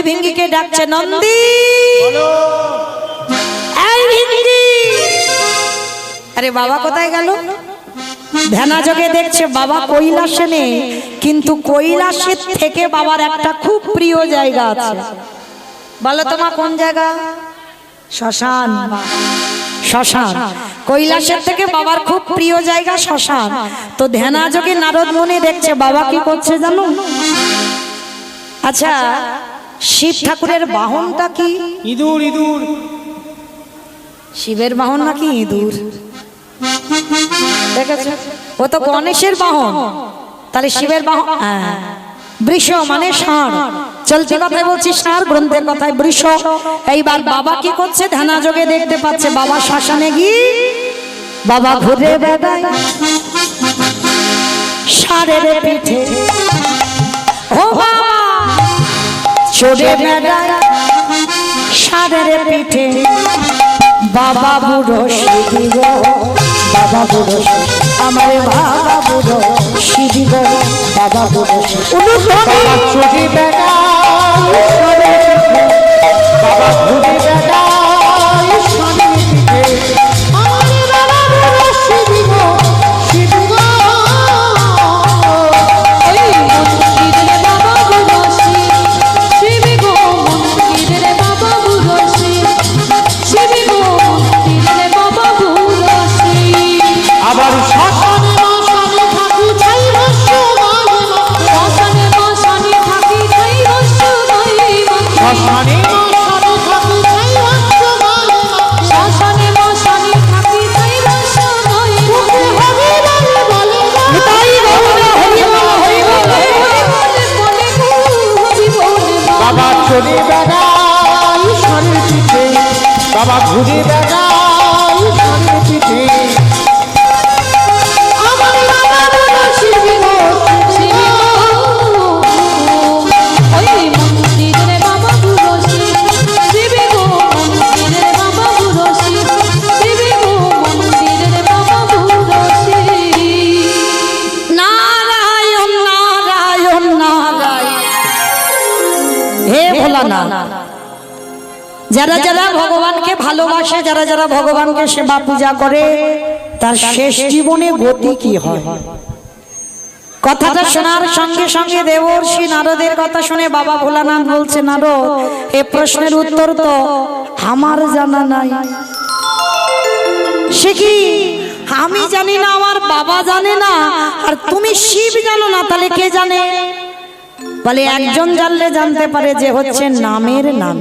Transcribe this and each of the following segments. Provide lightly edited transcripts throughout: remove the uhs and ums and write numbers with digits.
ভিঙ্গিকে ডাকছে, নন্দী এই ভিঙ্গি। আরে বাবা কোথায় গেল? ধ্যানা যোগে দেখছে বাবা কৈলাসে নেই, কিন্তু কৈলাসের থেকে বাবার একটা খুব প্রিয় জায়গা আছে। বলো তোমার কোন জায়গা? শ্মশান। শ্মশান কৈলাসের থেকে বাবার খুব প্রিয় জায়গা শ্মশান। তো ধ্যানা যোগে নারদ মুনি দেখছে বাবা কি করছে জানো? আচ্ছা, শিব ঠাকুরের বাহনটা কি? ইঁদুর। ইঁদুর। শিবের বাহন নাকি ইঁদুর? দেখেছো, ও তো গণেশের বাহন, তাহলে শিবের বাহন বৃষ মানে ষাঁড়। চলতি কথায় বলছি ষাঁড়, গ্রন্থের কথায় বৃষ। এইবার বাবা কি করছে? ধ্যানা যোগে দেখতে পাচ্ছে বাবা শ্মশানে গিয়ে বাবা ঘুরে বেড়ায় ষাঁড়ের পিঠে। ও বাবা চড়ে বেড়ায় ষাঁড়ের পিঠে। বাবা বুড়ো শিবি গো, বাবা বুড়ো আমার বাবা বুড়ো শিবি গো, বাবা বুড়ো বাবা চড়ে বেড়ায় বাবা ঘুরে বেড়ায় ষাঁড়ের পিঠে। আমার বাবা বুড়ো শিবি গো, শিবি গো। আবার শ্মশানে মশানে থাকি যাই রস্য গায়ে মাখা। শ্মশানে মশানে থাকি যাই রস্য গায়ে মাখা। শ্মশানে মশানে থাকি যাই রস্য গায়ে মাখা। শ্মশানে মশানে থাকি যাই রস্য গায়ে মাখা। হরি বলে বলে নিতাই গৌর হরি বল হরি বল হরি বল। বাবা চলে বেড়াই ষাঁড়ের পিঠে, বাবা ঘুরে বেড়াই ষাঁড়ের পিঠে। যারা যারা ভগবানকে ভালোবাসে, যারা যারা ভগবানকে সেবা পূজা করে, তার শেষ জীবনে গতি কি হয়? কথাটা শোনার সঙ্গে সঙ্গে দেবর্ষি নারদের কথা শুনে বাবা ভোলানাথ বলছে, নারদ এ প্রশ্নের উত্তর তো আমার জানা নাই। সে কি? আমি জানি না, আমার বাবা জানে না, আর তুমি শিব জানো না, তাহলে কে জানে? বলে একজন জানলে জানতে পারে, যে হচ্ছে নামের নাম।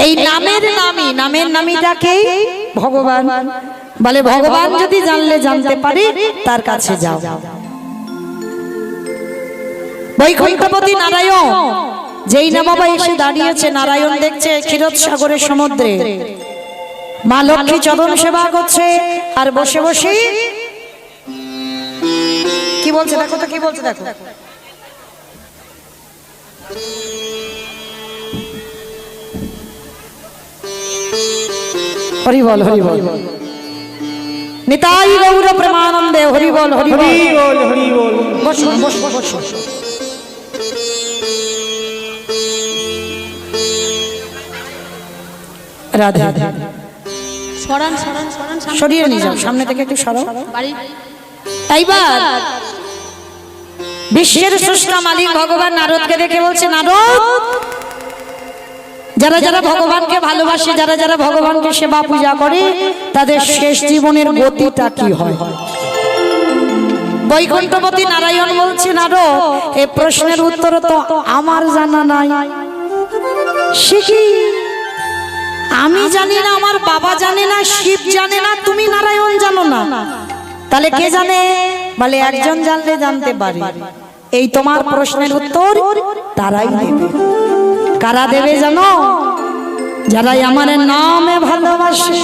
এই নামের নামই, নামের নামীটাকে ভগবান। বলে ভগবান যদি জানলে জানতে পারে, তার কাছে যাও। বৈকুণ্ঠপতি নারায়ণ যেই না বাবা এসে দাঁড়িয়েছে, নারায়ণ দেখছে ক্ষীরসাগরের সমুদ্রে মা লক্ষ্মী চরণ সেবা করছে, আর বসে বসে কি বলছে দেখো তো, কি বলছে দেখো। হরি বল হরি বল, নিতাই গৌর প্রেমানন্দে হরি বল হরি বল হরি বল। বসো বসো বসো। রাধে রাধে। সরান সরান সরান, সরিয়ে নিয়ে যাও, সামনে থেকে একটু সরাও। এইবার বিশ্বের স্রষ্টা মালিক ভগবান নারদকে দেখে বলছে, নারদ যারা যারা ভগবানকে ভালোবাসে, যারা যারা ভগবানকে সেবা পূজা করে, তাদের শেষ জীবনের গতিটা কি হয়? বৈকুণ্ঠপতি নারায়ণ বলছে, নারদ এই প্রশ্নের উত্তর তো আমার জানা নাই। সে কি? আমি জানি না, আমার বাবা জানে না, শিব জানে না, তুমি নারায়ণ জানো না, তাহলে কে জানে? বলে একজন জানলে জানতে পারে। এই তোমার প্রশ্নের উত্তর তারাই দেবে। কারা দেবে জানো? যারা আমার নামে ভালোবাসে,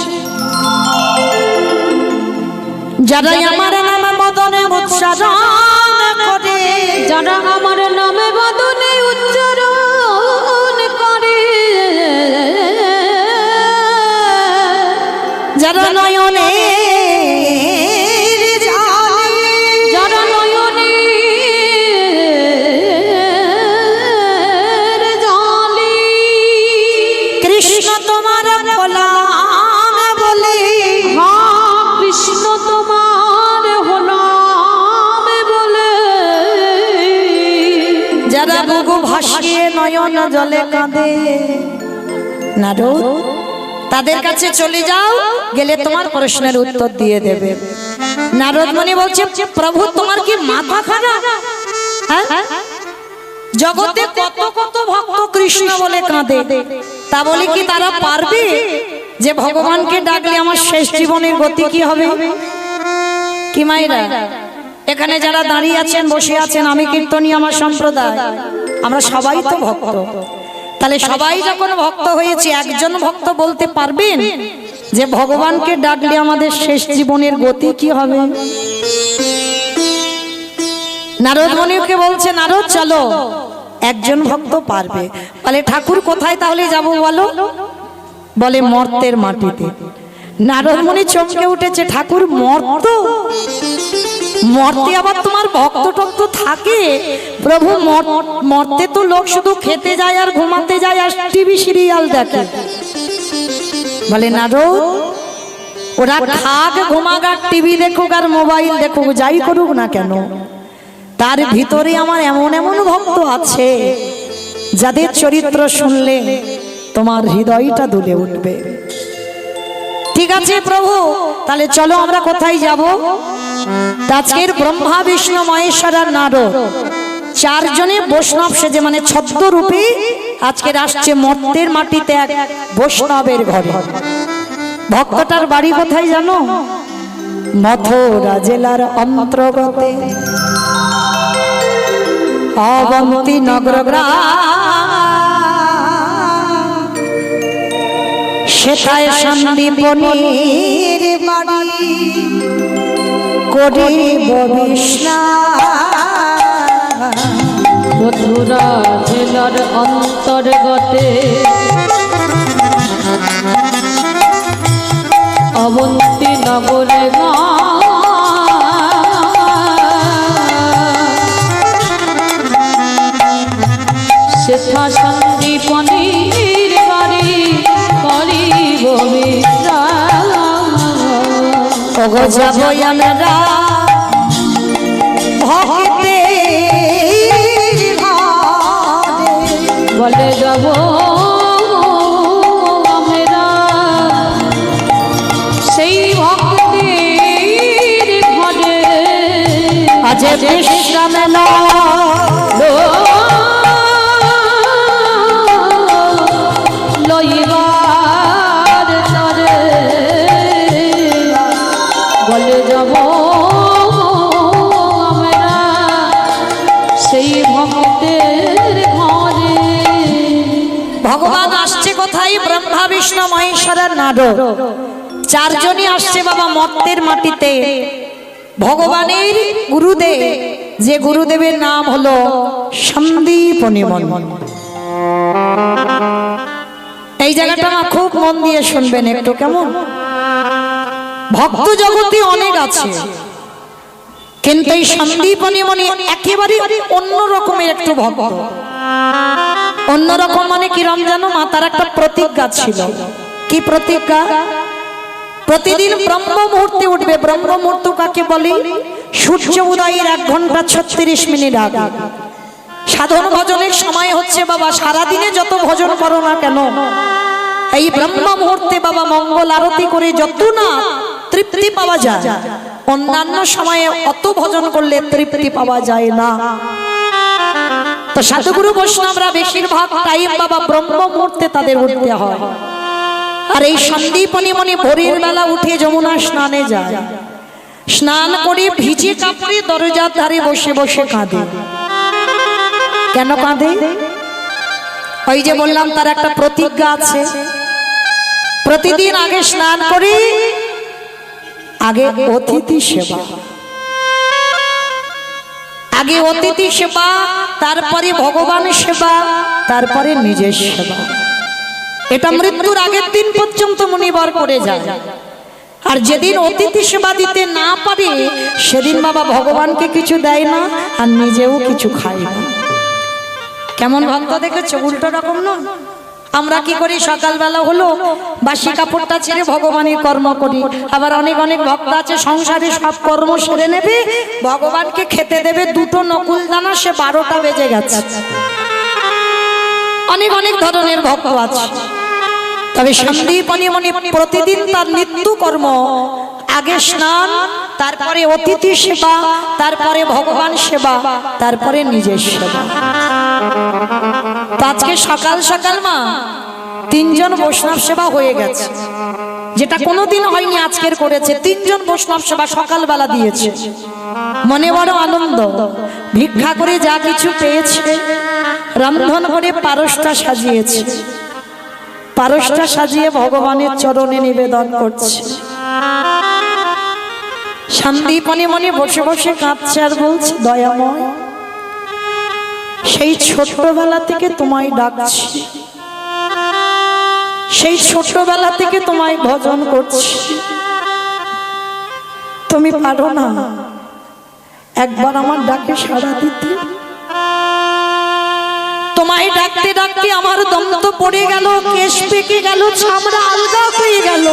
যারা আমার নামে বদনে উচ্চারণ করে, যারা আমার নামে বদনে উচ্চারণ করে, যারা নয়নে ঘুঘু ভাসিয়ে নয়ন জলে কাঁদে। নারদ, তাদের কাছে চলে যাও, গেলে তোমার প্রশ্নের উত্তর দিয়ে দেবে। নারদ মুনি বলছে, প্রভু তোমার কি মাথা খারাপ? হ্যাঁ, জগতে কত কত ভক্ত কৃষ্ণ বলে কাঁদে, তা বলে কি তারা পারবে যে ভগবানকে ডাকলে আমার শেষ জীবনের গতি কি হবে? কি মায়েরা, এখানে যারা দাঁড়িয়ে আছেন, বসে আছেন, আমি কীর্তনী, আমার সম্প্রদায়, আমরা সবাই তো ভক্ত। তাহলে সবাই যখন ভক্ত হয়েছে, একজন ভক্ত বলতে পারবেন যে ভগবানকে ডাকলে আমাদের শেষ জীবনের গতি কি হবে? নারদ মুনিকে বলছে, নারদ চলো, একজন ভক্ত পারবে। বলে ঠাকুর কোথায় তাহলে যাব বলো? বলে মর্তের মাটিতে। নারদ মুনি চমকে উঠেছে, ঠাকুর মর্ত? মর্তে আবার তোমার ভক্ত টক্ত থাকে? প্রভু, মর্তে তো লোক শুধু খেতে যায় আর ঘুমাতে যায় আর টিভি সিরিয়াল দেখে। বলে নারদ, ওরা খাক, ঘুমাক আর টিভি দেখুক আর মোবাইল দেখুক, যাই করুক না কেন, তার ভিতরে আমার এমন এমন ভক্ত আছে যাদের চরিত্র শুনলে তোমার হৃদয়টা দুলে উঠবে। ঠিক আছে প্রভু, তাহলে চলো আমরা কোথায় যাব? আজকের ব্রহ্মা বিষ্ণু মহেশ্বর আর নারদ চারজনে বৈষ্ণব সেজে, মানে ছদ্মরূপে আজকের আসছে মর্তের মাটিতে এক বৈষ্ণবের ঘরে। ভক্তটার বাড়ি কোথায় জানো? মথুরা জেলার অন্তর্গতে অবন্তী নগর গ্রাম। সেথায় সন্দীপনীর বাড়ি করিব বিষ্ণাম। মথুরা জেলার অন্তর্গতে অবন্তী নগরে সেথা সন্দীপনীর বাড়ি করিব বিষ্ণাম। ওগো যাব আমরা ভক্তের ঘরে, বলে যাব আমরা সেই ভক্তের ঘরে। আজ বিশ্রাম লইবার তরে, বলে যাব আমরা সেই ভক্তের ঘরে। ভগবান আসছে কোথায়? ব্রহ্মা বিষ্ণু মহেশ্বর আর নারদ চারজনই আসছে বাবা মর্তের মাটিতে। ভগবানের গুরুদেব, যে গুরুদেবের নাম হলো সন্দীপনী মুনি। এই জায়গাটা আমার খুব মন দিয়ে শুনবেন একটু, কেমন? ভক্ত জগতে অনেক আছে, কিন্তু এই সন্দীপনী মুনি একেবারে অন্য রকমের একটু ভক্ত। অন্যরকম মানে কিরম জানো? মাতার একটা প্রতিজ্ঞা ছিল। কি প্রতিজ্ঞা? প্রতিদিন ব্রহ্ম মুহূর্তে উঠবে। ব্রহ্ম মুহূর্ত কাকে বলে? সূর্য উদয়ের 1 ঘন্টা 36 মিনিট আগে। সাধন ভজনের সময় হচ্ছে বাবা, সারাদিনে যত ভজন করো না কেন, এই ব্রহ্ম মুহূর্তে বাবা মঙ্গল আরতি করে যত না তৃপ্তি পাওয়া যায়, অন্যান্য সময়ে অত ভজন করলে তৃপ্তি পাওয়া যায় না। তো সাধুগুরু বৈষ্ণবরা বেশিরভাগ টাইম বাবা ব্রহ্ম মুহূর্তে তাদের উঠতে হয়। আর এই সন্দীপনী মুনি ভোরের বেলা উঠে যমুনা স্নানে যায়, স্নান করে ভিজে কাপড়ে দরজার ধারে বসে বসে কাঁদে। কেন কাঁদে? ওই যে বললাম তার একটা প্রতিজ্ঞা আছে। প্রতিদিন আগে স্নান করে আগে অতিথি সেবা, আগে অতিথি সেবা, তারপরে ভগবানের সেবা, তারপরে নিজের সেবা। এটা মৃত্যুর আগের দিন পর্যন্ত মুনিবর করে যায়। আর যেদিন অতিথি সেবা দিতে না পারে সেদিন বাবা ভগবানকে কিছু দেয় না আর নিজেও কিছু খায় না। কেমন ভক্ত দেখেছো? উল্টো রকম নয়। আমরা কি করি? সকালবেলা হলো বাসি কাপড়টা ছেড়ে ভগবানের কর্ম করি। আবার অনেক অনেক ভক্ত আছে সংসারে সব কর্ম সেরে নেবে, ভগবানকে খেতে দেবে 2টো নকুল দানা, সে 12টা বেজে গেছে। অনেক অনেক ধরনের ভক্ত আছে, তবে সন্দীপনী মনি প্রতিদিন তার নিত্য কর্ম আগে স্নান, তারপরে অতিথি সেবা, তারপরে ভগবান সেবা, তারপরে নিজের সেবা। তো আজকে সকাল সকাল মা 3 জন বৈষ্ণব সেবা হয়ে গেছে, যেটা কোনোদিন হয়নি, আজকের করেছে। 3 জন বৈষ্ণব সেবা সকালবেলা দিয়েছে, মনে বড় আনন্দ। ভিক্ষা করে যা কিছু পেয়েছে রন্ধন করে পারসটা সাজিয়েছে, পারসটা সাজিয়ে ভগবানের চরণে নিবেদন করছে। সন্দীপনী মনে বসে বসে কাঁদছে আর বলছে, দয়াময়, সেই ছোট্টবেলা থেকে তোমায় ডাকছি, সেই ছোট্টবেলা থেকে তোমায় ভজন করছি, তুমি পারো না একবার আমার ডাকে সাড়া দিতে? তোমায় ডাকতে ডাকতে আমার দন্ত পড়ে গেল, কেশ পেকে গেল, চামড়া আলগা হয়ে গেল।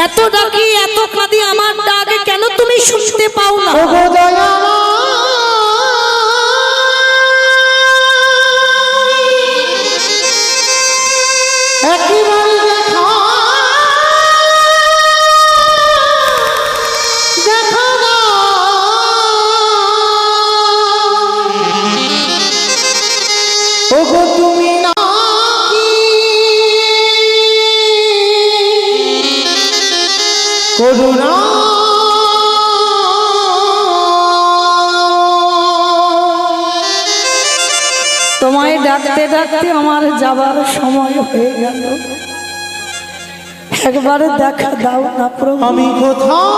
এত ডাকি, এত কাঁদি, আমার ডাক কেন তুমি শুনতে পাও না? তুমি করুণা তোমায় ডাকতে ডাকতে আমার যাবার সময় হয়ে গেল, একবার দেখা দাও না প্রভু। আমি কোথাও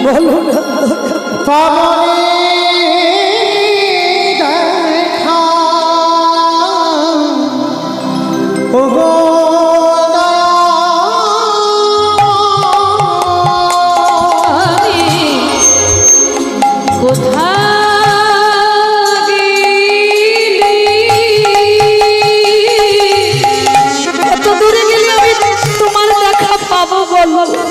বলুন দেখা ওগো এত দূরে গেলে আমি তোমার দেখা পাবো বলো?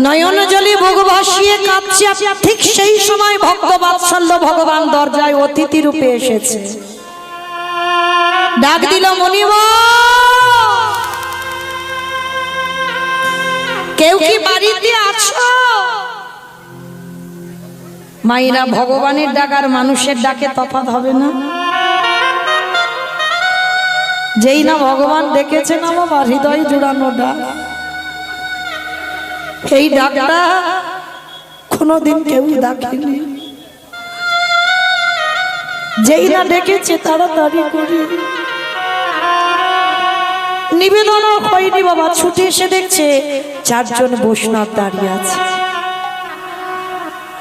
নয়ন জলে ভোগ ভাসিয়ে কাঁদছে, ঠিক সেই সময় ভক্ত বাৎসল্য ভগবান দরজায় অতিথি রূপে এসেছে। ডাক দিল, মনিব, কেউ কি বাড়িতে আছো? মায়েরা, ভগবানের ডাক আর মানুষের ডাকে তফাৎ হবে না। যেই না ভগবান ডেকেছেন আমার হৃদয় জুড়ানো ডাক, এই ডাকটা কোনোদিন কেউ ডাকেনি। যেই না ডেকেছে তাড়াতাড়ি করে নিবেদন হয়নি বাবা, ছুটে এসে দেখছে 4 জন বৈষ্ণব দাঁড়িয়ে আছে।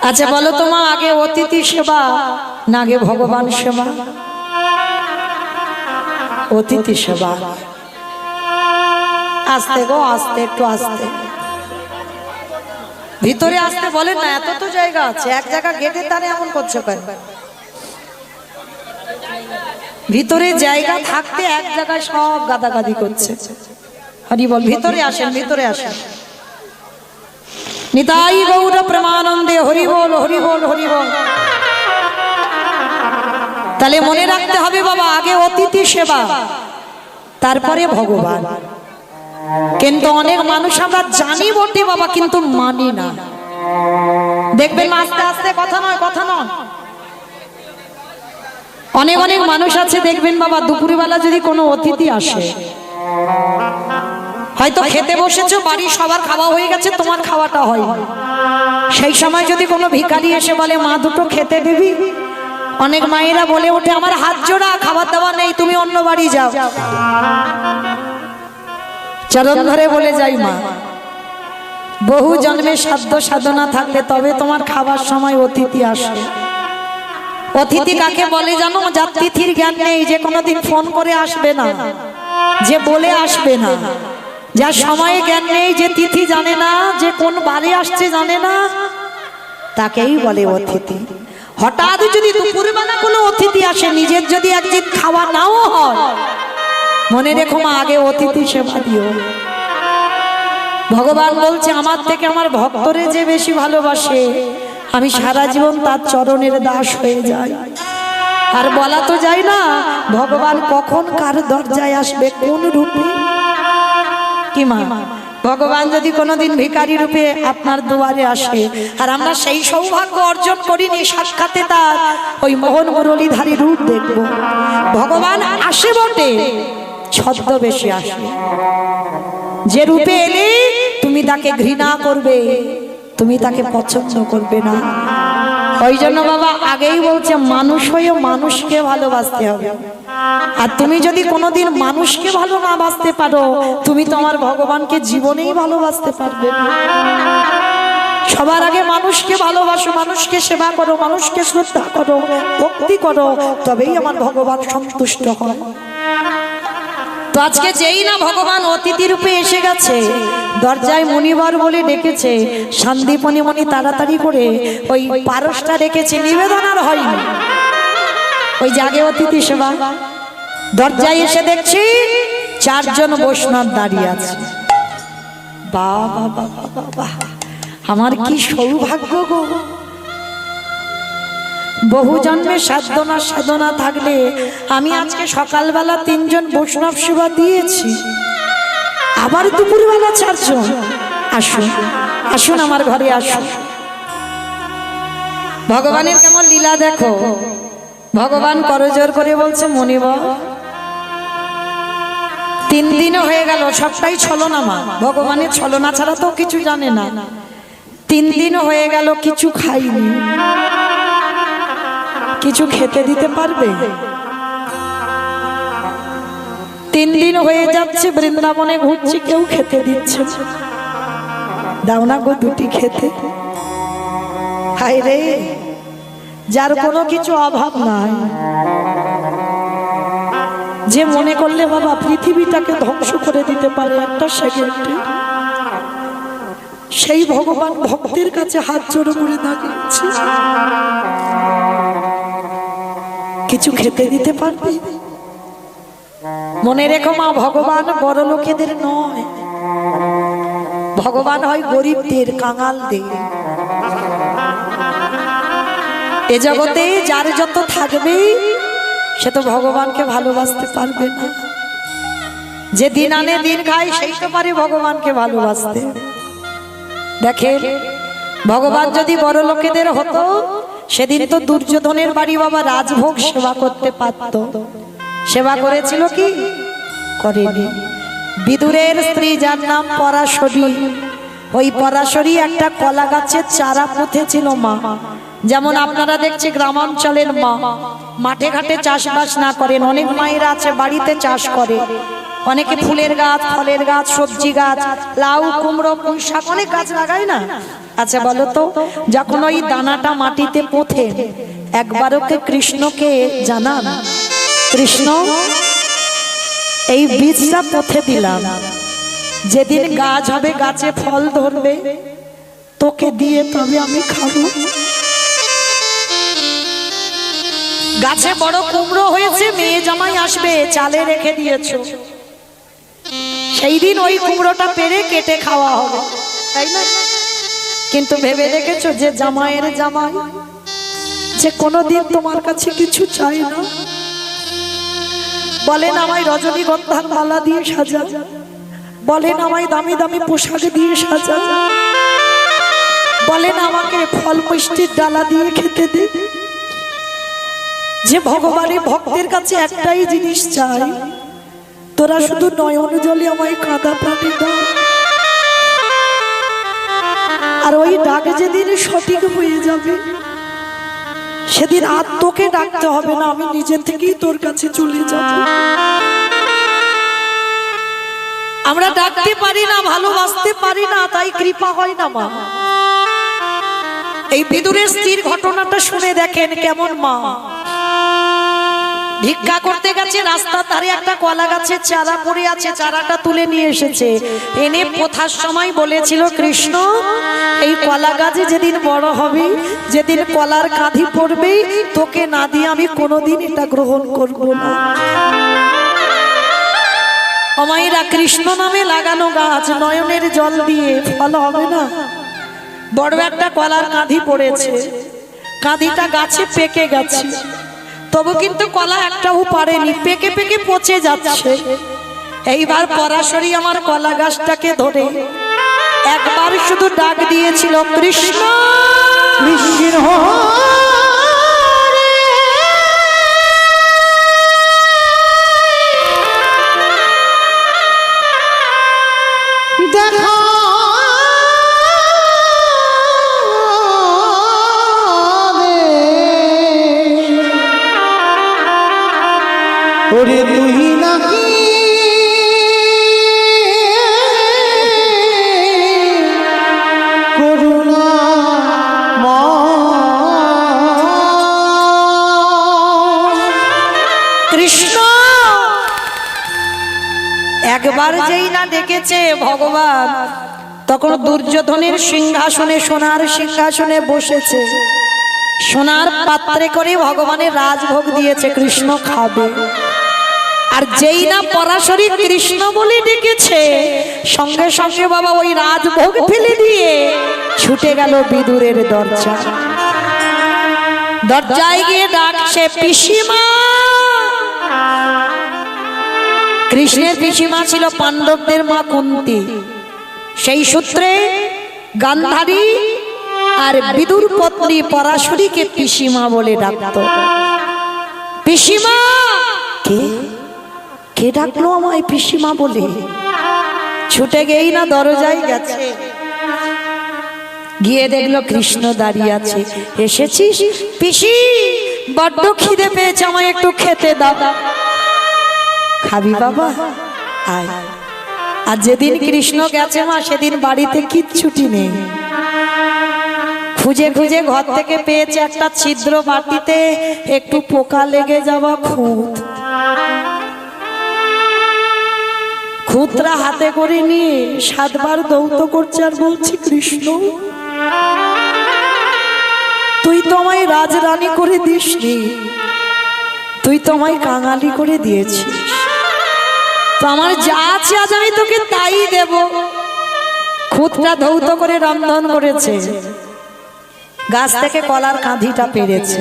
আচ্ছা বলো তো মা, আগে অতিথি সেবা না আগে ভগবান সেবা? অতিথি সেবা। আস্তে গো আস্তে, একটু আস্তে, ভিতরে আসতে বলেন না, এত তো জায়গা আছে। এক জায়গা গেটে তারে এমন করছে কেন? ভিতরে জায়গা থাকতে এক জায়গায় সব গাদাগাদি করছে। হরি বল, ভিতরে আসেন, ভিতরে আসেন। নিতাই গৌর প্রেমানন্দে, হরি বল, হরি বল, হরি বল। তাহলে মনে রাখতে হবে বাবা, আগে অতিথি সেবা তারপরে ভগবান। কিন্তু অনেক মানুষ আমরা জানি বটে বাবা, কিন্তু মানি না। দেখবেন আস্তে আস্তে, কথা নয়, কথা নয়। অনেক অনেক মানুষ আছে দেখবেন বাবা, দুপুরবেলা যদি কোনো অতিথি আসে, হয়তো খেতে বসেছো, বাড়ি সবার খাওয়া হয়ে গেছে, তোমার খাওয়াটা হয়, সেই সময় যদি কোনো ভিখারি এসে বলে মা দুটো খেতে দিবি, অনেক মায়েরা বলে ওঠে আমার হাত জোড়া, খাবার দাবার নেই, তুমি অন্য বাড়ি যাও। চরণ ধরে বলে যাই মা, বহু জন্মের সাধ্য সাধনা থাকলে তবে তোমার খাবার সময় অতিথি আসে। অতিথি কাকে বলে জানো? যার তিথির জ্ঞান নেই, যে কোনোদিন ফোন করে আসবে না, যে বলে আসবে না, যার সময়ে জ্ঞান নেই, যে তিথি জানে না, যে কোন বারে আসছে জানে না, তাকেই বলে অতিথি। হঠাৎ যদি দুপুরবেলা কোনো অতিথি আসে, নিজের যদি একদিন খাওয়া নাও হয়, মনে রেখো মা, আগে অতিথি সেবা দিও। ভগবান বলছে আমার থেকে আমার ভক্তরে যে বেশি ভালোবাসে, আমি সারা জীবন তার চরণের দাস হয়ে যাই। আর বলা তো যায় না ভগবান কখন কার দরজায় আসবে, কোন রূপে। কি মা, ভগবান যদি কোনোদিন ভিখারি রূপে আপনার দুয়ারে আসে, আর আমরা সেই সৌভাগ্য অর্জন করিনি সাক্ষাতে তার ওই মোহন মুরলীধারী রূপ দেখব। ভগবান আসে বটে, ছদ্মবেশে আসে। যে রূপে এলে তুমি তাকে ঘৃণা করবে, তুমি তাকে পছন্দ করবে না। ওই জন্য বাবা আগেই বলছে মানুষ হয়েও মানুষকে ভালোবাসতে হবে। আর তুমি যদি কোনোদিন মানুষকে ভালো না বাসতে পারো, তুমি তোমার ভগবানকে জীবনেই ভালোবাসতে পারবে না। সবার আগে মানুষকে ভালোবাসো, মানুষকে সেবা করো, মানুষকে শ্রদ্ধা করো, ভক্তি করো, তবেই আমার ভগবান সন্তুষ্ট হয়। তো আজকে যেই না ভগবান অতিথি রূপে এসে গেছে, দরজায় মণিবর বলে ডেকেছে, সন্দীপনী মণি তাড়াতাড়ি করে ওই পারসটা রেখেছে, নিবেদন আর হয়নি। ওই জাগে অতিথি সেবা, দরজায় এসে দেখছি চারজন বৈষ্ণব দাঁড়িয়ে আছে। বাবা বাবা বাবা, আমার কি সৌভাগ্য গো! বহু জন্মের সাধনা সাধনা থাকলে আমি আজকে সকালবেলা 3 জন বৈষ্ণব সেবা দিয়েছি, আবার দুপুরবেলা 4 জন। আসুন আসুন আমার ঘরে আসুন। ভগবানের কেমন লীলা দেখো। ভগবান করজোর করে বলছে মণিবর, 3 দিনও হয়ে গেল, সবটাই ছলনা মা। ভগবানের ছলনা ছাড়া তো কিছু জানে না। 3 দিনও হয়ে গেল, কিছু খাইনি, কিছু খেতে দিতে পারবে? 3 দিন হয়ে যাচ্ছে, বৃন্দাবনে ঘুরছি, কেউ খেতে দিচ্ছে না। দাও না গো দুটি খেতে। হায় রে, যার কোনো কিছু অভাব নাই, যে মনে করলে বাবা পৃথিবীটাকে ধ্বংস করে দিতে পারে একটা সেকেন্ডে, সেই ভগবান ভক্তের কাছে হাত জোড়ো করে দাঁড়িয়েছে। কিছু খেতে দিতে পারবে? মনে রেখো মা, ভগবান বড় লোকেদের নয়, ভগবান হয় গরিবদের, কাঙালদের। এ জগতে যার যত থাকবে সে তো ভগবানকে ভালোবাসতে পারবে না। যে দিন আনে দিন খায় সেই তো পারে ভগবানকে ভালোবাসতে। দেখেন, ভগবান যদি বড় লোকেদের হতো, সেদিন তো দুর্যোধনের বাড়ি বাবা রাজভোগ সেবা করতে পারত। সেবা করেছিল কি? করেনি। বিদুরের স্ত্রী যার নাম পরাশরী, ওই পরাশরী একটা কলা গাছের চারা পুঁতেছিল মা। যেমন আপনারা দেখছি গ্রামাঞ্চলের মা মাঠে ঘাটে চাষবাস না করেন, অনেক মায়েরা আছে বাড়িতে চাষ করে, অনেকে ফুলের গাছ, ফলের গাছ, সবজি গাছ, লাউ, কুমড়ো, পুঁই শাক অনেক গাছ লাগায় না? আচ্ছা বলো তো, যখন ওই দানাটা মাটিতে পোঁথে একবার ওকে কৃষ্ণকে জানান, কৃষ্ণ এই বীজটা পুঁতে দিলাম, যেদিন গাছ হবে, গাছে ফল ধরবে, তোকে দিয়ে তবে আমি খাবো। গাছে বড় কুমড়ো হয়েছে, মেয়ে জামাই আসবে, চালে রেখে দিয়েছো, সেই দিন ওই কুমড়োটা পেরে কেটে খাওয়া হবে, তাই না? কিন্তু ভেবে দেখেছো যে জামাইয়ের জামাই, যে কোনোদিন তোমার কাছে কিছু চাই না, বলেন আমায় রজনীগন্ধার মালা দিয়ে সাজা, বলেন আমায় দামি দামি পোশাক দিয়ে সাজা, বলেন আমাকে ফল মিষ্টির ডালা দিয়ে খেতে দে, যে ভগবানের ভক্তের কাছে একটাই জিনিস চাই, তোরা শুধু নয়ন জলে আমায় কাঁদা পানি দাও। আর ওই ডাক যেদিন সঠিক হয়ে যাবে, সেদিন আর তোকে ডাকতে হবে না, আমি নিজে থেকেই তোর কাছে চলে যাব। আমরা ডাকতে পারি না, ভালোবাসতে পারি না, তাই কৃপা হয় না মা। এই বিদুরের স্ত্রীর ঘটনাটা শুনে দেখেন কেমন মা। ভিক্ষা করতে গেছে, রাস্তার ধারে একটা কলা গাছের চারা পড়ে আছে, চারাটা তুলে নিয়ে এসেছে, এনে পোথার সময় বলেছিল, কৃষ্ণ এই কলা গাছে যেদিন বড় হবে, যেদিন কলার কাঁধি পড়বে, তোকে না দিয়ে আমি কোনোদিন এটা গ্রহণ করব না। অমাইরা কৃষ্ণ নামে লাগানো গাছ, নয়নের জল দিয়ে ফল হবে না। বড় একটা কলার কাঁধি পড়েছে, কাঁধিটা গাছে পেকে গেছে, তবু কিন্তু কলা একটাও পারেনি, পেকে পেকে পচে যাচ্ছে। এইবার পরাশরী আমার কলা গাছটাকে ধরে একবার শুধু ডাক দিয়েছিল, কৃষ্ণ কৃষ্ণ। দেখা ওরে তুই নাকি করুণা কৃষ্ণ একবার যেই না ডেকেছে ভগবান, তখন দুর্যোধনের সিংহাসনে, সোনার সিংহাসনে বসেছে, সোনার পাত্রে করে ভগবানের রাজভোগ দিয়েছে, কৃষ্ণ খাবে। আর যেই না পরাশরী কৃষ্ণ বলে ডেকেছে, সঙ্গে সঙ্গে বাবা ওই রাজভোগ ফেলে দিয়ে ছুটে গেল বিদুরের দরজা। দরজায় গিয়ে ডাকছে, পিসিমা। কৃষ্ণের পিসিমা ছিল পাণ্ডবদের মা কুন্তী, সেই সূত্রে গান্ধারী আর বিদুর পত্নী পরাশরীকে পিসিমা বলে ডাকত। পিসিমা, কে কে ডাকলো আমায় পিসিমা বলে? ছুটে গেই না দরজায় গেছে, গিয়ে দেখলো কৃষ্ণ দাঁড়িয়ে আছে। এসেছিস পিসি? বড্ড খিদে পেয়েছে, আমায় একটু খেতে দাও। খাবি বাবা? আয়। আর যেদিন কৃষ্ণ গেছে মা, সেদিন বাড়িতে কিচ্ছুটি নেই। খুঁজে খুঁজে ঘর থেকে পেয়েছে একটা ছিদ্র বাটিতে একটু পোকা লেগে যাওয়া খুঁত। খুঁতরা হাতে করে নিয়ে 7 বার দৌত করছে আর বলছি, কৃষ্ণ তুই তো আমায় রাজরানী করে দিসনি, তুই তো আমায় কাঙালি করে দিয়েছিস, তো আমার যা আছে আজ আমি তোকে তাই দেব। খুঁতটা ধৌত করে রন্ধন করেছে, গাছ থেকে কলার কাঁধিটা পেরেছে,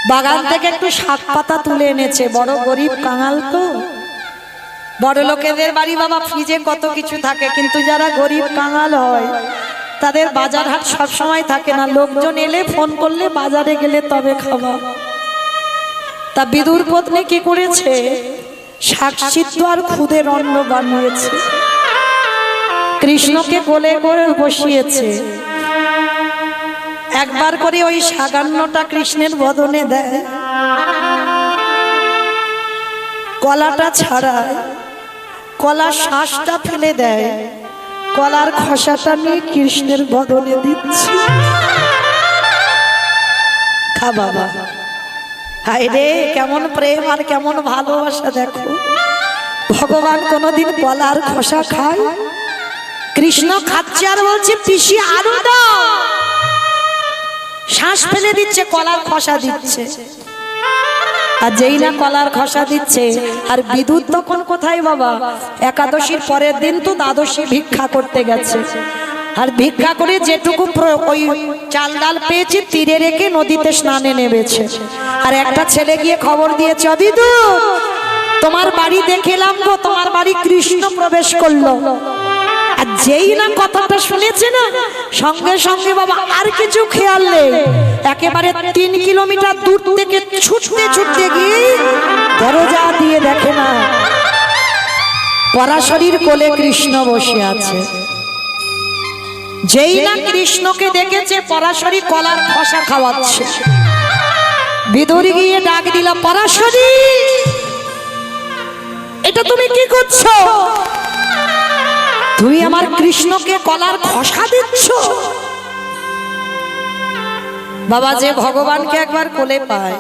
বাগান থেকে একটু শাক পাতা তুলে এনেছে। বড় গরিব কাঙাল তো, বড় লোকেদের বাড়ি বাবা ফ্রিজে কত কিছু থাকে, কিন্তু যারা গরিব কাঙাল হয় তাদের বাজার হাট সব সময় থাকে না, লোকজন এলে ফোন করলে বাজারে গেলে তবে খাওয়া। তা বিদুর পত্নী কি করেছে, শাক সিদ্ধ আর খুদের অন্ন বানিয়েছে, কৃষ্ণকে কোলে করে বসিয়েছে। একবার করে ওই সাগান্নটা কৃষ্ণের বদনে দেয়, কলাটা ছাড়ায়, কলার শ্বাসটা ফেলে দেয়, কলার খোসাটা নিয়ে কৃষ্ণের বদনে দিচ্ছে। খা বাবা। হায় রে, কেমন প্রেম আর কেমন ভালোবাসা দেখো। ভগবান কোনোদিন কলার খোসা খায়? কৃষ্ণ খাচ্ছে আর বলছে পিসি আরো দাও। শ্বাস ফেলে দিচ্ছে, কলার খোসা দিচ্ছে। আর যেই না কলার খোসা দিচ্ছে, আর বিদ্যুৎ তখন কোথায় বাবা? একাদশীর পরের দিন তো দ্বাদশী ভিক্ষা করতে গেছে। আর ভিক্ষা করে যেটুকু ওই চাল ডাল পেয়েছে তীরে রেখে নদীতে স্নানে নেমেছে। আর একটা ছেলে গিয়ে খবর দিয়েছে, বিদ্যুৎ তোমার বাড়ি দেখেলাম গো, তোমার বাড়ি কৃষ্ণ প্রবেশ করলো। আর যেই না কথাটা শুনেছে না, সঙ্গে সঙ্গে বাবা আর কিছু খেয়াল নেই, একেবারে 3 কিলোমিটার দূর থেকে ছুটতে ছুটতে গিয়ে দরজা দিয়ে দেখে না পরাশরীর কোলে কৃষ্ণ বসে আছে। যেই না কৃষ্ণকে দেখেছে, পরাশরী কলার খোসা খাওয়াচ্ছে। বিদুর গিয়ে ডাক দিল, পরাশরী এটা তুমি কি করছো? তুমি আমার কৃষ্ণকে কলার খোসা দিচ্ছ? বাবা, যে ভগবানকে একবার কোলে পায়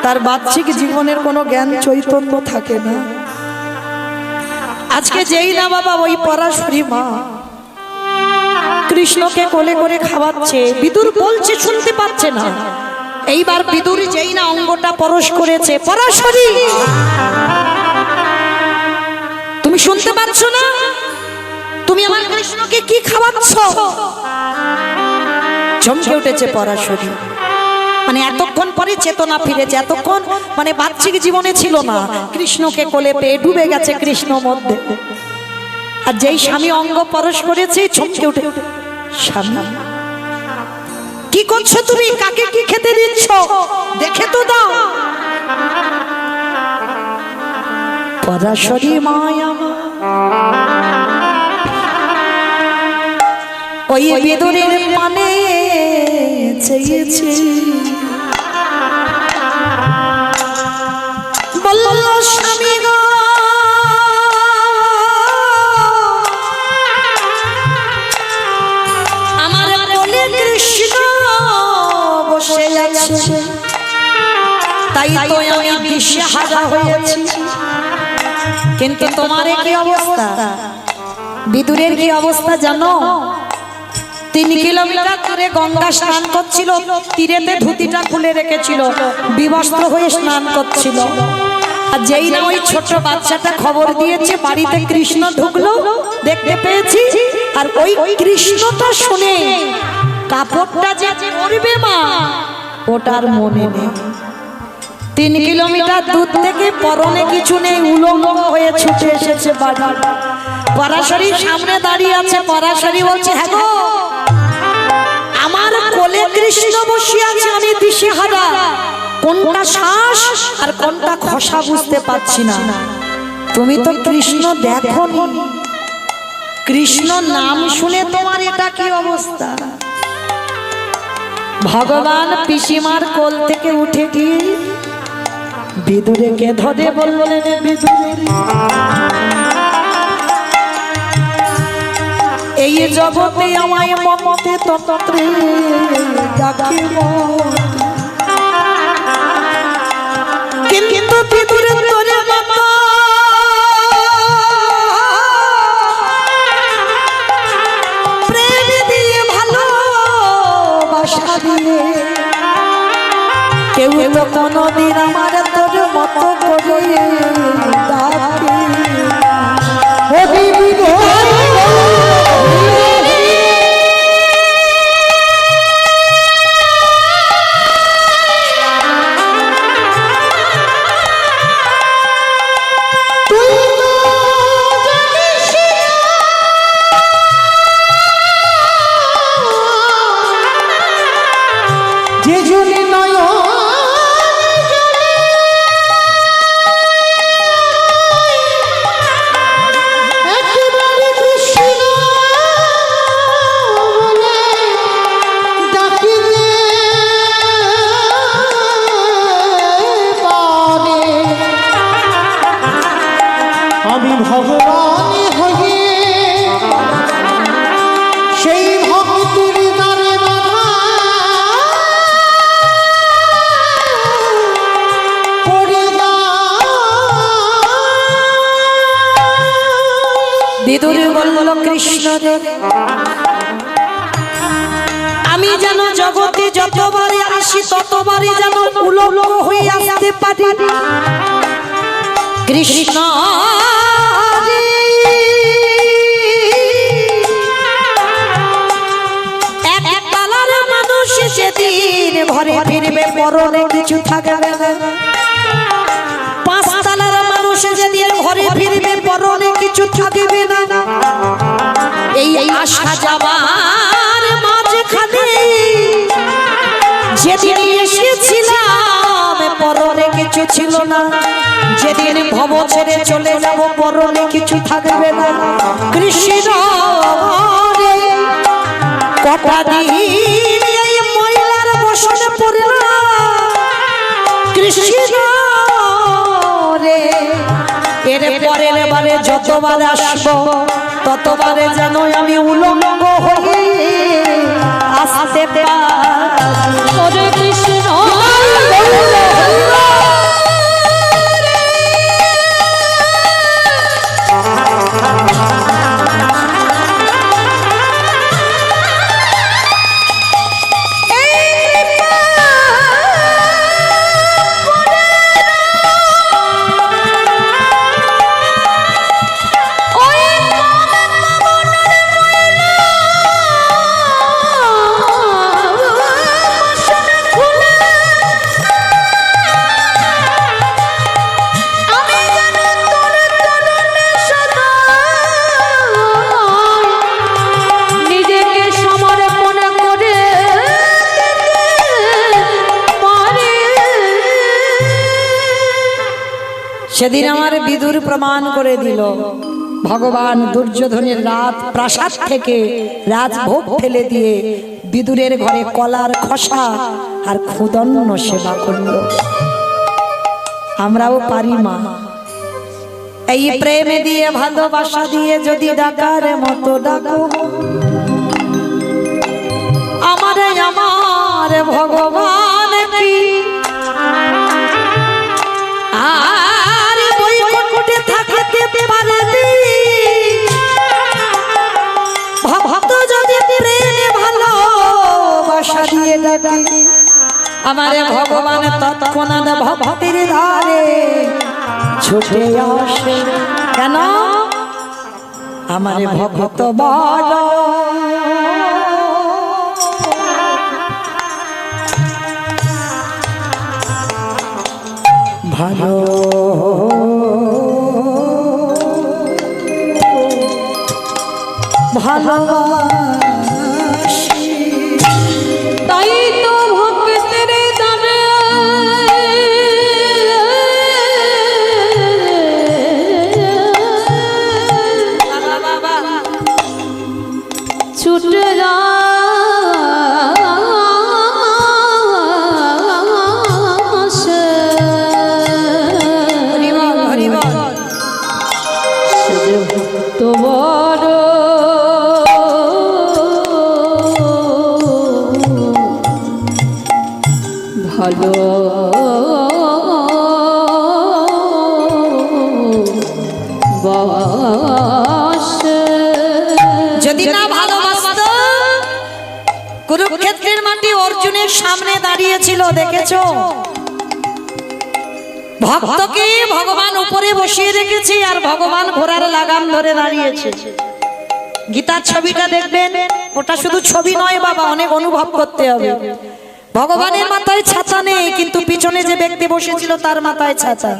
তার বাহ্যিক জীবনের কোনো জ্ঞান চৈতন্য থাকে না। আজকে যেই না বাবা ওই পরাশরী মা কৃষ্ণকে কোলে করে খাওয়াচ্ছে, বিদুর বলছে শুনতে পাচ্ছে না। এইবার বিদুর যেই না অঙ্গটা পরশ করেছে, পরাশরী তুমি শুনতে পাচ্ছ না? তুমি আমার কৃষ্ণকে কি খাওয়াচ্ছ? চমকে উঠেছে পরাশরী। মানে এতক্ষণ পরে চেতনা ফিরেছে, এতক্ষণ মানে বাহ্যিক জীবনে ছিল না। কৃষ্ণকে কোলে পেয়ে ডুবে গেছে কৃষ্ণ মধ্যে। আর যেই স্বামী অঙ্গ পরশ করেছে, চমকে উঠে, স্বামী কি করছো তুমি? কাকে কি খেতে দিচ্ছ? দেখে তো দাও। পরাশরী মায়া ওই বিদুরের পানে চেয়েছে, বলল স্বামী গো আমার কোলে কৃষ্ণ বসে আছে, তাই তো আমি দিশেহারা হয়েছি। কিন্তু তোমার কি অবস্থা? বিদুরের কি অবস্থা জানো? 3 কিলোমিটার দূরে গঙ্গা স্নান করছিল, তীরেতে ধুতিটা খুলে রেখেছিল, বিবস্ত্র হয়ে স্নান করছিল। আর যেই না ওই ছোট বাচ্চাটা খবর দিয়েছে বাড়িতে কৃষ্ণ ঢুকলো, দেখতে পেয়েছি। আর ওই কৃষ্ণটা শুনে কাপড়টা যে পরবে মা, ওটার মনে নেই। 3 কিলোমিটার দূর থেকে পরনে কিছু নেই, উলঙ্গ হয়ে ছুটে এসেছে বাড়ি। পরাশরী সামনে দাঁড়িয়ে আছে। পরাশরী বলছে, হ্যাঁ গো আমার কোলে কৃষ্ণ বসে আছে, আমি দিশেহারা, কোনটা শ্বাস আর কোনটা খোসা বুঝতে পারছি না। তুমি তো কৃষ্ণ দেখোনি, কৃষ্ণ নাম শুনে তোমার এটা কি অবস্থা? ভগবান পিসিমার কোল থেকে উঠে গিয়ে বিদুরকে ধরে বললেন, বিদুর এই জগতে আমায় মমতে তন্ত্রে ডাকিব, কিন্তু বিদুরের তোরে মত প্রেম দিয়ে ভালোবাসা দিয়ে কেউ তো কোনদিন আমার তোর মতো করে ডাকে। বলল কৃষ্ণ রে, আমি যেন জগতে যতবারে আসি ততবারে যেন উলঙ্গ হয়ে আসতে পারি। কৃষ্ণ রে, এক তালার মানুষ যেদিন ঘরে ফিরবে পরনে কিছু থাকবে না, পাঁচ তালার মানুষ যেদিন ঘরে ফিরবে পরনে কিছু থাকবে না। এই আশা যাবার মাঝখানে যেদিন এসেছিলাম পরনে কিছু ছিল না, যেদিন ভব ছেড়ে চলে যাব পরনে কিছু থাকবে না। কৃষ্ণ রে, কটা দিন এই ময়লার বসনে পড়লাম। কৃষ্ণ রে, এর পরের বারে যতবার আসবো ততবারে যেন আমি উলঙ্গ হয়ে আসতে পারি। ওরে কৃষ্ণ সেদিন আমার বিদুর প্রমাণ করে দিল, ভগবান দুর্যোধনের রাত প্রাসাদ থেকে রাজভোগ ফেলে দিয়ে বিদুরের ঘরে কলার খোসা আর ক্ষুদন্ন সেবা করল। আমরাও পারি মা, এই প্রেমে দিয়ে ভালোবাসা দিয়ে যদি ডাকার মতো ডাকো, আমারে আমার ভগবান কি আর বৈকুণ্ঠে থাকতে পারবি। ভক্ত যদি প্রেমে ভালোবাসা দিয়ে ডাকে, আমারে ভগবান তৎক্ষণাৎ ভক্তির ধারে ছুটে আসে। কেন? আমারে ভক্ত বড় ভালো, ভালোবাসি, তাই তো ভক্তের দানে ছুটে তো বড় ভালো যদি না ভালোবাসতো, কুরুক্ষেত্রের মাটি অর্জুনের সামনে দাঁড়িয়েছিল, দেখেছো? ভক্তকে ভগবান উপরে বসিয়ে রেখেছে আর ভগবান ঘোড়ার লাগাম ধরে দাঁড়িয়েছে। গীতার ছবিটা দেখবেন, ওটা শুধু ছবি নয় বাবা, অনেক অনুভব করতে হবে। ভগবানের মাথায় ছাতা নেই, কিন্তু পিছনে যে ব্যক্তি বসেছিল তার মাথায় ছাতা।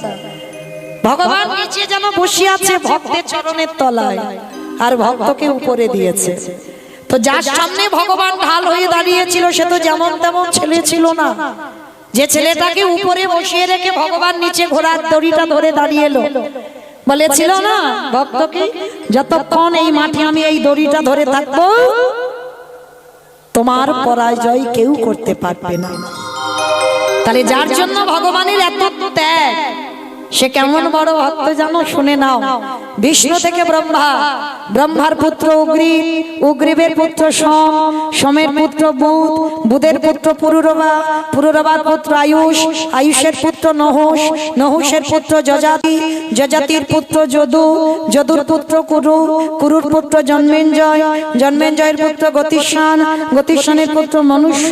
ভগবান নিচে যেন বসে আছে ভক্তের চরণের তলায়, আর ভক্তকে উপরে দিয়েছে। তো যার সামনে ভগবান ঢাল হয়ে দাঁড়িয়েছিল সে তো যেমন তেমন ছেলে ছিল না। যে ছেলেটাকে উপরে বসিয়ে রেখে ভগবান নিচে ঘোড়ার দড়িটা ধরে দাঁড়িয়েলো, বলেছিল না ভক্তকে, যতক্ষণ এই মাঠে আমি এই দড়িটা ধরে থাকবো তোমার পরাজয় কেউ করতে পারবে না। তাহলে যার জন্য ভগবানের এত ত্যাগ, সে কেমন বড় ভক্ত জানো? শুনে নাও। বিষ্ণু থেকে ব্রহ্মা, ব্রহ্মার পুত্র উগ্রীব, উগ্রীবের পুত্র সোম, সোমের পুত্র বুধ, বুধের পুত্র পুরুরবা, পুরুরবার পুত্র আয়ুষ, আয়ুষের পুত্র নহুষ, নহুষের পুত্র যজাতি, যজাতির পুত্র যদু, যদুর পুত্র কুরু, কুরুর পুত্র জন্মেঞ্জয়, জন্মেঞ্জয়ের পুত্র গতিষ্ঠান, গতিষ্ঠানের পুত্র মনুষ্য,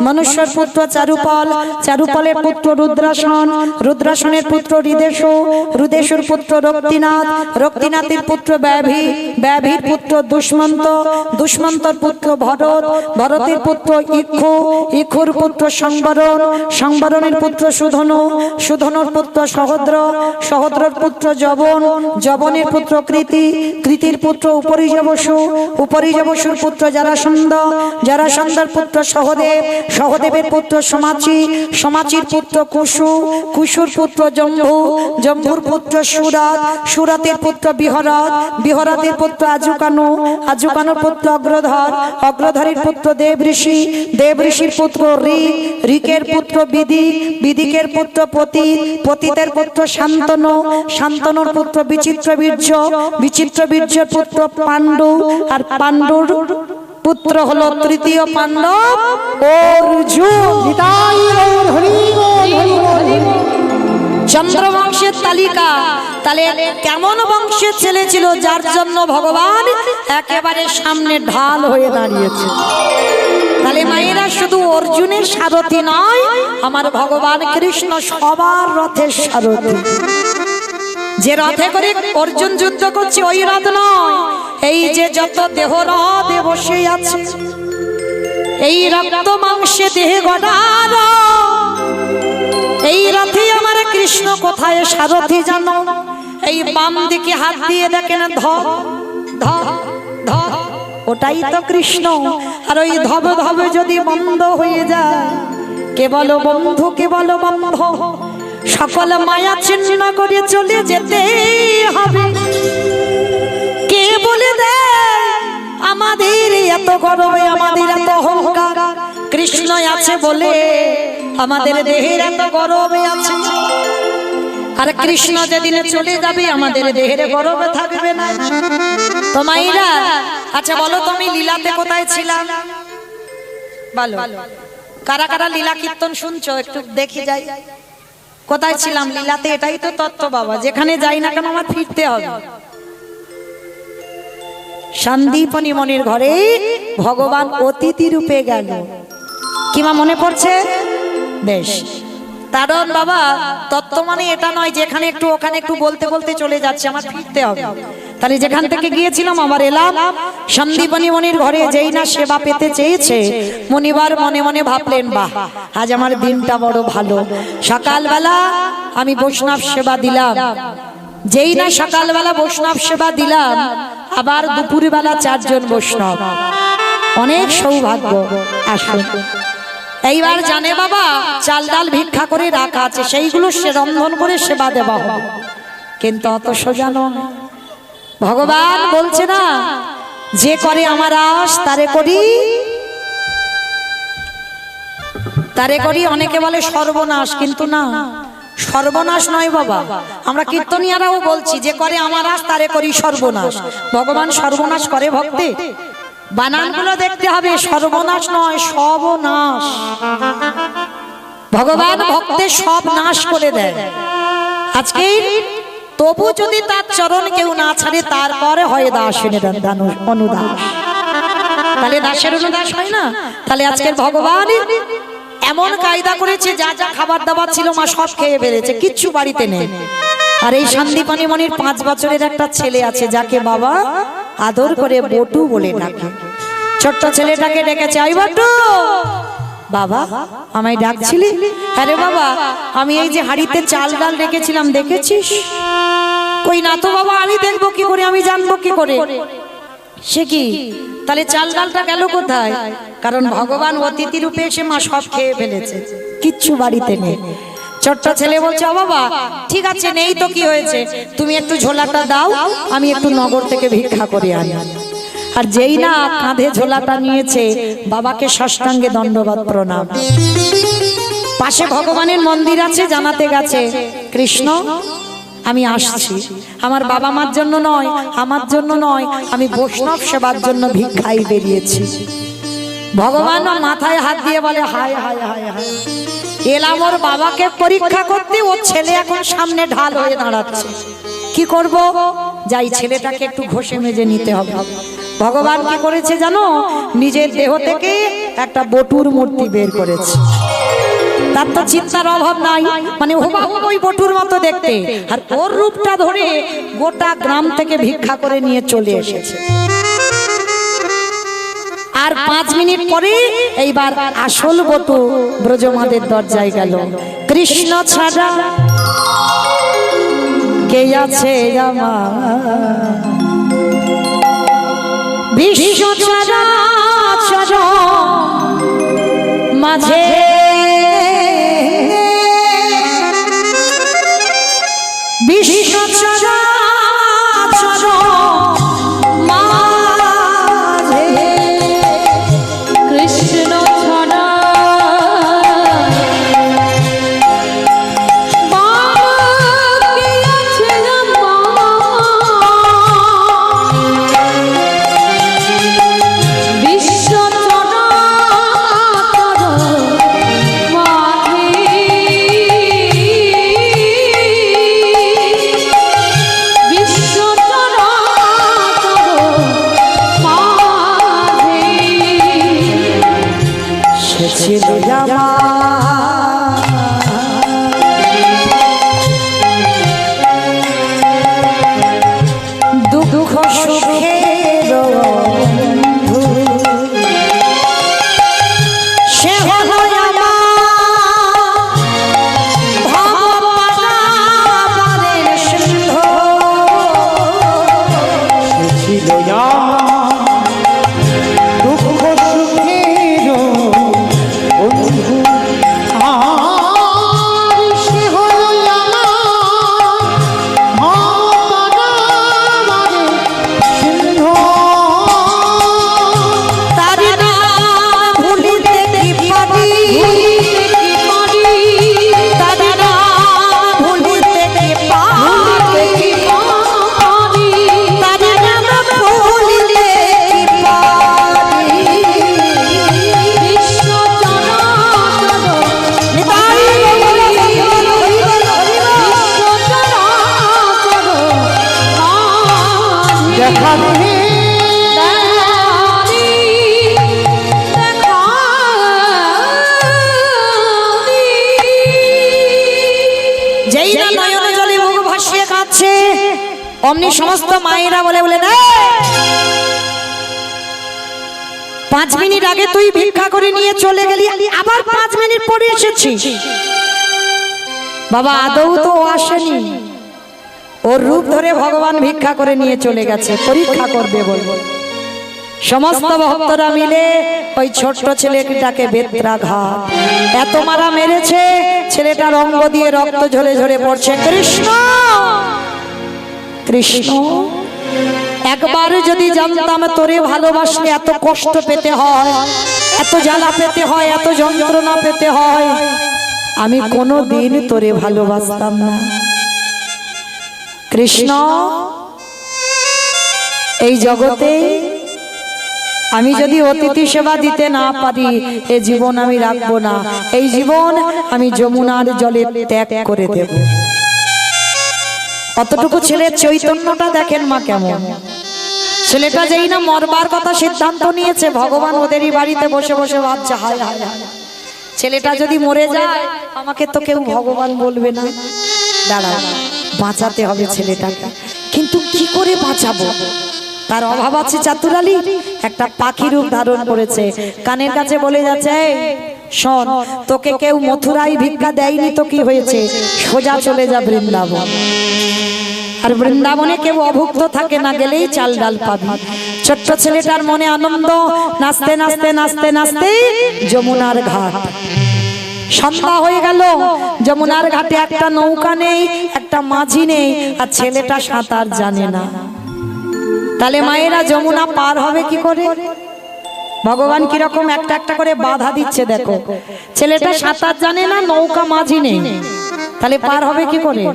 মনুষ্যের পুত্র চারুপল, চারুপলের পুত্র রুদ্রাসন, রুদ্রাসনের পুত্র হৃদেশ, হৃদেশুর পুত্র রক্তিনাথ, রক্তিনাথের পুত্র ব্যাভি, ব্যাভির পুত্র দুষ্মন্ত, দুষ্মন্তর পুত্র ভরত, ভরতের পুত্র ইক্ষু, ইক্ষুর পুত্র সংবরণ, সংবরণের পুত্র সুধনু, সুধনুর পুত্র সহদ্র, সহদ্রর পুত্র যবন, যবনের পুত্র কৃতি, কৃতির পুত্র উপরিযবসু, উপরিযবসুর পুত্র জারাসন্ধ, জারাসন্ধর পুত্র সহদেব, সহদেবের পুত্র সমাচি, সমাচির পুত্র কুশু, কুশুর পুত্র জম্ভু, জম্ভুর পুত্র সুরাত, সুরাতের পুত্র বিহরত, বিহরতের পুত্র আজুকানু, আজুকানুর পুত্র অগ্রধর, অগ্রধরের পুত্র দেব ঋষি, দেব ঋষির পুত্র ঋক, ঋকের পুত্র বিদিক, বিদিকের পুত্র পতিত, পতিতের পুত্র শান্তনু, শান্তনুর পুত্র বিচিত্র বীর্য, বিচিত্র বীর্যের পুত্র পাণ্ডু, আর পাণ্ডুর পুত্র হলো তৃতীয় পাণ্ডব অর্জুন। নিতাই গৌর হরি বল, হরি বল, হরি বল। চন্দ্রবংশের তালিকা, তাহলে কেমন বংশের ছেলে ছিল যার জন্য ভগবান একেবারে সামনে ঢাল হয়ে দাঁড়িয়েছে। তাহলে মায়েরা শুধু অর্জুনের সারথি নয়, আমার ভগবান কৃষ্ণ সবার রথের সারথি। যে রথে করে অর্জুন যুদ্ধ করছে ওই রথ নয়, এই যে যত দেহ রথে বসে আছে, এই রক্ত মাংসে দেহে গড়ার এই রথে আমার কৃষ্ণ কোথায় সারথি জানো? এই বাম দিকে হাত দিয়ে দেখেন ধপ ধপ ধপ, ওটাই তো কৃষ্ণ। আর ওই ধব ধব যদি বন্ধ হয়ে যায়, কে বলো বন্ধু, কে বলো বন্ধ, সকল মায়া ছিন্ন করে চলে যেতে হবে। কে বলে দেয় আমাদের এত গর্বে, আমাদের এত অহংকার? কৃষ্ণ আছে বলে আমাদের দেহের এত গর্বে আছে। আর কৃষ্ণ যেদিনে চলে যাবে আমাদের দেহের গর্বে থাকবে না। তো মাইরা, আচ্ছা বলো তুমি লীলাতে কোথায় ছিলাম? বলো, কারা কারা লীলা কীর্তন শুনছো? একটু দেখি যাই কোথায় ছিলাম লীলাতে। এটাই তো তত্ত্ব বাবা, যেখানে যাই না কেন আমার ফিরতে হবে। সন্দীপনী মনির ঘরে ভগবান অতিথি রূপে গেল, কিমা মনে পড়ছে? বেশ, কারণ বাবা তত্ত্ব মানে এটা নয় যেখানে একটু ওখানে একটু বলতে বলতে চলে যাচ্ছে, আমার ফিরতে হবে। তাহলে যেখান থেকে গিয়েছিলাম আবার এলাম সন্দীপনী মনির ঘরে। যেই না সেবা পেতে চেয়েছে, মনিবার মনে মনে ভাবলেন, বাহ, আজ আমার দিনটা বড় ভালো। সকালবেলা আমি বৈষ্ণব সেবা দিলাম, যেই না সকালবেলা বৈষ্ণব সেবা দিলাম, আবার দুপুরবেলা 4 জন বৈষ্ণব, অনেক সৌভাগ্য। আসুন, এইবার জানে বাবা চাল ডাল ভিক্ষা করে রাখা আছে, সেইগুলো সে রন্ধন করে সেবা দেওয়া হবে। কিন্তু অত সোজা নয়। ভগবান বলছে না, যে করে আমার আশ তারে করি, তারে করি। অনেকে বলে সর্বনাশ, কিন্তু না, সর্বনাশ নয় বাবা। আমরা কীর্তনিয়ারাও বলছি, যে করে আমার আশ তারে করি সর্বনাশ। ভগবান সর্বনাশ করে ভক্তে? বানানগুলো দেখতে হবে, সর্বনাশ নয়, সর্বনাশ। ভগবান ভক্তের সব নাশ করে দেয়। আজকে তবু যদি তার চরণ কেউ না ছাড়ে, তারপরে হয় দাস অনুদাস। তাহলে দাসের অনুদাস হয় না? তাহলে আজকের ভগবান এমন কায়দা করেছে, যা যা খাবার দাবার ছিল মা সব খেয়ে ফেলেছে, কিচ্ছু বাড়িতে নেই। আর এই সন্দীপনী মনির 5 বছরের একটা ছেলে আছে, যাকে বাবা আদর করে বটু বলে ডাকে। ছোট্ট ছেলেটাকে ডেকেছে, আই বটু, বাবা আমায় ডাকছিলি? আরে বাবা, আমি এই যে হাড়িতে চাল ডাল রেখেছিলাম, দেখেছিস? কই না তো বাবা, আমি দেখবো কি করে, আমি জানবো কি করে? সে কি, তাহলে চাল ডালটা গেল কোথায়? কারণ ভগবান অতিথি রূপে এসে মা সব খেয়ে ফেলেছে, কিচ্ছু বাড়িতে নেই। ছোট্ট ছেলে বলছে, ও বাবা ঠিক আছে, নেই তো কি হয়েছে, তুমি একটু ঝোলাটা দাও, আমি একটু নগর থেকে ভিক্ষা করে আনি। আর যেই না কাঁধে ঝোলাটা নিয়েছে, বাবাকে ষষ্ঠাঙ্গে দণ্ডবত প্রণাম। পাশে ভগবানের মন্দির আছে, জানাতে গেছে, কৃষ্ণ আমি আসছি, আমার বাবা মার জন্য নয়, আমার জন্য নয়, আমি বৈষ্ণব সেবার জন্য ভিক্ষায় বেরিয়েছি। ভগবান মাথায় হাত দিয়ে বলে হায় হায় হায় হায়, এলাম ওর বাবাকে পরীক্ষা করতে, ওর ছেলে এখন সামনে ঢাল হয়ে দাঁড়াচ্ছে, কি করব? যাই ছেলেটাকে একটু ঘষে মেজে নিতে হবে। ভগবান কি করেছে জানো? নিজের দেহ থেকে একটা বটুর মূর্তি বের করেছে। তার তো চিন্তার অভাব নাই, মানে হুবহু ওই বটুর মতো দেখতে, আর ওর রূপটা ধরে গোটা গ্রাম থেকে ভিক্ষা করে নিয়ে চলে এসেছে। আর 5 মিনিট পরে এইবার আসল বটু ব্রজমাদের দরজায় গেল। কৃষ্ণ ছাড়া কে আছে আমার, বিশ্ব চরাচর মাঝে বিশ্ব চরাচর মাঝে কৃষ্ণ ছাড়া বাকি আছে বিশ্ব ছিল দুঃখ সুখের বন্ধু, সে হলো আমার ভবপারাবারের সিন্ধু। ছিল দুঃখ সুখের বন্ধু, আর সে হলো আমার সিন্ধু। তার নাম ভুলিতে কি পারি, তার নাম ভুলিতে কি পারি, তার নাম ভুলিতে কি পারি। বিশ্ব চরাচর নিতাই দেখা দিলে যেই না নয়ন জলে মুখ ভাসিয়ে কাঁদছে, অমনি সমস্ত মায়েরা বলে বলে না, 5 মিনিট আগে তুই ভিক্ষা করে নিয়ে চলে গেলি, আবার 5 মিনিট পরে এসেছিস। বাবা আদৌ তো ও আসেনি, ওর রূপ ধরে ভগবান ভিক্ষা করে নিয়ে চলে গেছে, পরীক্ষা করবে বলবো। সমস্ত ভক্তরা মিলে ওই ছোট্ট ছেলেটাকে বেত্রাঘাত এত মারা মেরেছে, ছেলেটার অঙ্গ দিয়ে রক্ত ঝরে ঝরে পড়ছে। কৃষ্ণ কৃষ্ণ, একবার যদি জানতাম তোরে ভালোবাসলে এত কষ্ট পেতে হয়, এত জ্বালা পেতে হয়, এত যন্ত্রণা পেতে হয়, আমি কোনো দিন তোরে ভালোবাসতাম না। কৃষ্ণ, এই জগতে আমি যদি অতিথি সেবা দিতে না পারি, এই জীবন আমি রাখবো না, এই জীবন আমি যমুনার জলে ত্যাগ করে দেব। অতটুকু ছেলের চৈতন্যটা দেখেন মা কেমন। ছেলেটা যেই না মরবার কথা সিদ্ধান্ত নিয়েছে, ভগবান ওদেরই বাড়িতে বসে বসে ভাবছে হায় হায় হায়, ছেলেটা যদি মরে যায় আমাকে তো কেউ ভগবান বলবে না, দাঁড়া বাঁচাতে হবে ছেলেটাকে, কিন্তু কি করে বাঁচাবো? তার অভাব আছে চাতুরালি, একটা পাখি রূপ ধারণ করেছে, কানের কাছে বলে যাচ্ছে এই শোন, তোকে কেউ মথুরায় ভিক্ষা দেয়নি তো কি হয়েছে, সোজা চলে যা বৃন্দাবন। আর বৃন্দাবনে কেউ অভুক্ত থাকে না, গেলেই চাল ডাল পাবি। ছোট্ট ছেলেটার মনে আনন্দ, নাচতে নাচতে নাচতে নাচতে যমুনার ঘাট। সন্ধ্যা হয়ে গেল, যমুনার ঘাটে একটা নৌকা নেই, একটা মাঝি নেই, আর ছেলেটা সাঁতার জানে না। তাহলে মায়েরা যমুনা পার হবে কি করে? ভগবান কিরকম একটা একটা করে বাধা দিচ্ছে দেখো। ছেলেটা সাঁতার জানে না, নৌকা মাঝি নেই, তাহলে পার হবে কি করে?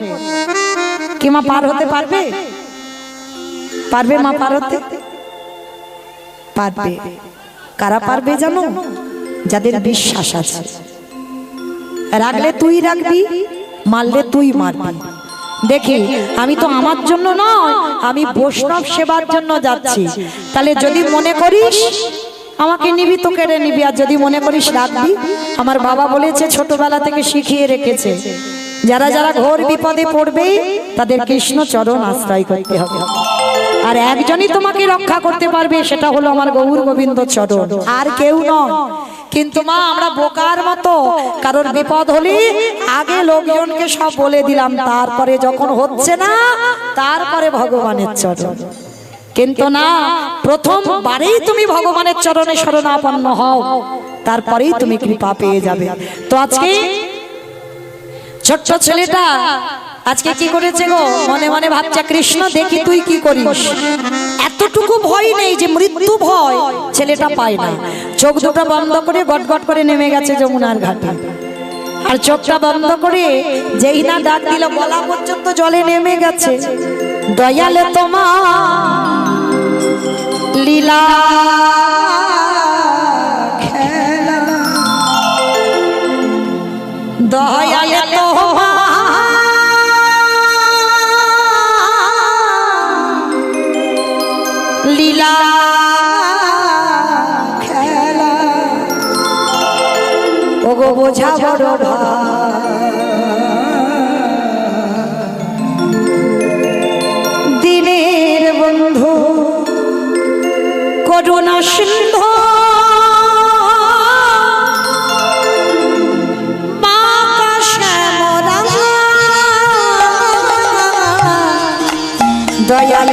কি মা পার হতে পারবে? পারবে মা পার হতে? পারবে। কারা পারবে জানো? যাদের বিশ্বাস আছে। রাখলে তুই রাখবি, মারলে তুই মারবি। দেখি আমি তো আমার জন্য নয়, আমি বৈষ্ণব সেবার জন্য যাচ্ছি। তাহলে যদি মনে করিস আমাকে নিবি তো কেড়ে নিবি, আর যদি মনে করিস রাখবি। আমার বাবা বলেছে, ছোটবেলা থেকে শিখিয়ে রেখেছে, যারা যারা ঘোর বিপদে পড়বে তাদের কৃষ্ণ চরণ আশ্রয় করতে হবে। আর একজনই তোমাকে রক্ষা করতে পারবে, সেটা হলো আমার গৌর গোবিন্দ চরণ, আর কেউ নয়। কিন্তু মা আমরা বোকার মতো কারোর বিপদ হলে আগে লোকজনকে সব বলে দিলাম, তারপরে যখন হচ্ছে না তারপরে ভগবানের চরণ। কিন্তু না, প্রথমবারেই তুমি ভগবানের চরণে শরণাপন্ন হও, তারপরেই তুমি কৃপা পেয়ে যাবে। তো আজকে ছোট্ট ছেলেটা আজকে কি করেছে গো? মনে মনে ভাবছে, কৃষ্ণ দেখি তুই কি করিস। এতটুকু ভয় নেই যে মৃত্যু ভয় ছেলেটা পায় না। চোখ দুটো বন্ধ করে গটগট করে নেমে গেছে যমুনার ঘাটে। আর চোখটা বন্ধ করে যেই না ডাক দিল, গলা পর্যন্ত জলে নেমে গেছে। দয়ালে তোমার লীলা খেলা, দয়ালে তোমার লীলা খেলা, ওগো বোঝা বড় দিনের বন্ধু করুণা সিন্ধু বাঁকা শ্যামরাঙা, দয়াল